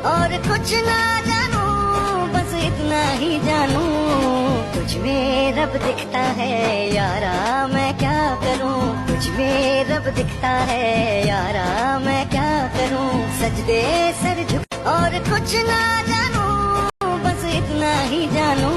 اور کچھ نہ جانوں بس اتنا ہی جانوں تجھ میں رب دکھتا ہے یارا میں کیا کروں تجھ میں رب دکھتا ہے یارا میں کیا کروں سجدے سر جھک اور کچھ نہ جانوں بس اتنا ہی جانوں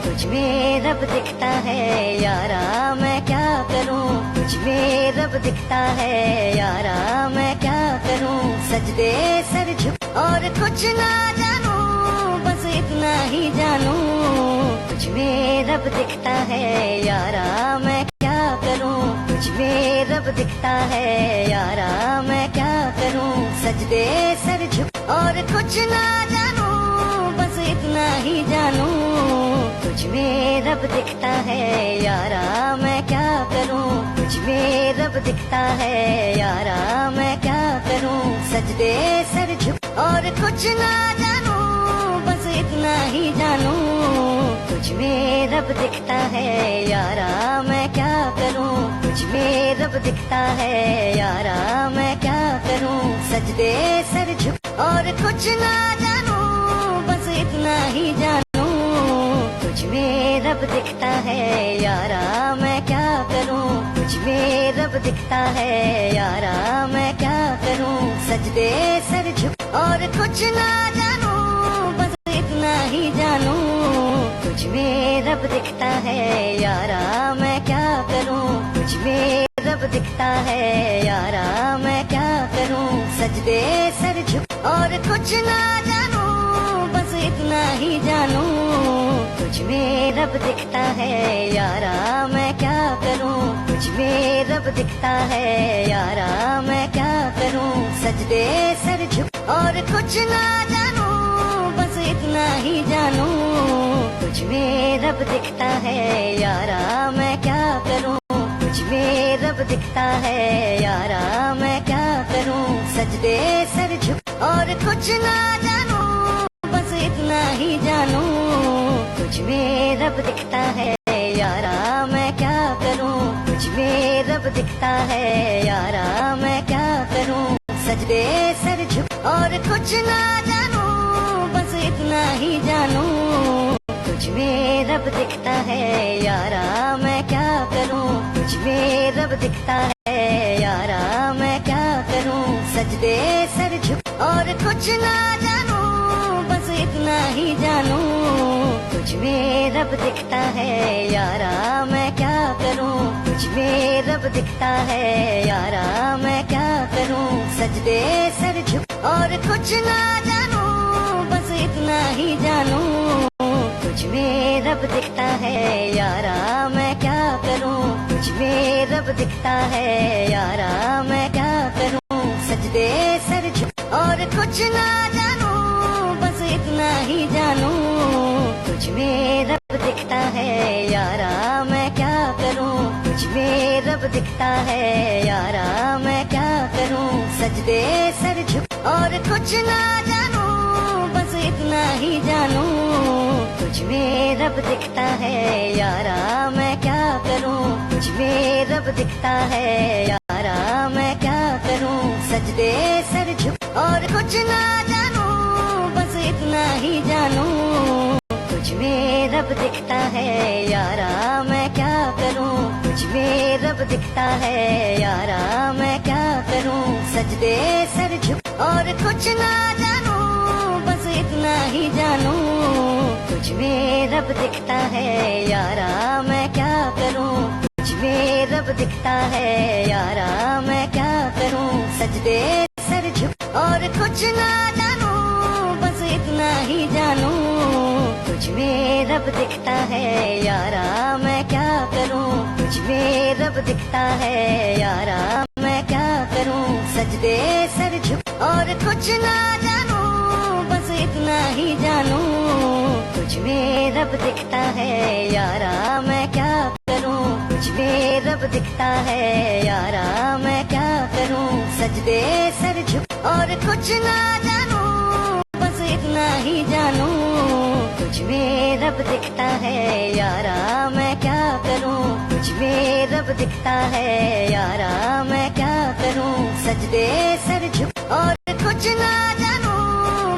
تجھ میں رب دکھتا ہے یارا میں کیا کروں تجھ میں رب دکھتا ہے یارا میں کیا کروں سجدے سر جھک اور کچھ نہ جانوں بس اتنا ہی جانوں تجھ میں رب دکھتا ہے یارا میں کیا کروں تجھ میں رب دکھتا ہے یارا میں کیا کروں سجدے سر جھک اور کچھ نہ جانوں بس اتنا ہی جانوں تجھ میں رب دکھتا ہے یارا میں کیا کروں تجھ میں رب دکھتا ہے یارا میں کیا کروں سجدے سر جھک اور کچھ نہ جانوں بس اتنا ہی جانوں تجھ میں رب دکھتا ہے یارا میں کیا کروں تجھ میں رب دکھتا ہے یارا میں کیا کروں سجدے سر جھک اور کچھ نہ جانوں بس اتنا ہی جانوں تجھ میں رب دکھتا ہے یارا میں کیا کروں تجھ میں رب دکھتا ہے یارا میں کیا کروں سجدے سر جھک اور کچھ نہ جانوں بس اتنا ہی جانوں تجھ میں رب دکھتا ہے یارا میں کیا کروں تجھ میں رب دکھتا ہے یارا میں کیا کروں سجدے سر جھک اور کچھ نہ جانوں بس اتنا ہی جانوں تجھ میں رب دکھتا ہے یارا میں کیا کروں تجھ میں رب دکھتا ہے یارا میں کیا کروں سجدے سر جھک اور کچھ نہ جانوں بس اتنا ہی جانوں تجھ میں رب دکھتا ہے یارا میں کیا کروں تجھ میں رب دکھتا ہے یارا میں کیا کروں سجدے سر جھک اور کچھ نہ جانوں بس اتنا ہی جانوں تجھ میں رب دکھتا ہے یارا میں کیا کروں تجھ میں رب دکھتا ہے یارا میں کیا کروں سجدے سر جھک اور کچھ نہ جانوں بس اتنا ہی جانوں تجھ میں رب دکھتا ہے یارا میں کیا کروں تجھ میں رب دکھتا ہے یارا میں کیا کروں سجدے سر جھک اور کچھ نہ جانوں بس اتنا ہی جانوں تجھ میں رب دکھتا ہے یارا میں کیا کروں تجھ میں رب دکھتا ہے یارا میں کیا کروں سجدے سر جھک اور کچھ نہ جانوں بس اتنا ہی جانوں تجھ میں رب دکھتا ہے یارا میں کیا کروں تجھ میں رب دکھتا ہے یارا میں کیا کروں سجدے سر جھک اور کچھ نہ جانوں بس اتنا ہی جانوں تجھ میں رب دکھتا ہے یارا میں کیا کروں تجھ میں رب دکھتا ہے یارا میں کیا کروں سجدے سر جھک اور کچھ نہ جانوں بس اتنا ہی جانوں تجھ میں رب دکھتا ہے یارا میں کیا کروں تجھ میں رب دکھتا ہے یارا میں کیا کروں سجدے سر جھک اور کچھ نہ جانوں بس اتنا ہی جانوں تجھ میں رب دکھتا ہے یارا میں کیا کروں تجھ میں رب دکھتا ہے یارا میں کیا کروں سجدے سر جھک اور کچھ نہ جانوں بس اتنا ہی جانوں تجھ میں رب دکھتا ہے یارا میں کیا کروں تجھ میں رب دکھتا ہے یارا میں کیا کروں سجدے سر جھک اور کچھ نہ جانوں بس اتنا ہی جانوں تجھ میں رب دکھتا ہے یارا میں کیا کروں تجھ میں رب دکھتا ہے یارا میں کیا کروں سجدے سر جھک اور کچھ نہ جانوں بس اتنا ہی جانوں تجھ میں رب دکھتا ہے یارا میں کیا کروں تجھ میں رب دکھتا ہے یارا میں کیا کروں سجدے سر جھک اور کچھ نہ جانوں بس اتنا ہی جانوں تجھ میں رب دکھتا ہے یارا میں کیا کروں تجھ میں رب دکھتا ہے یارا میں کیا کروں سجدے سر جھک اور کچھ نہ جانوں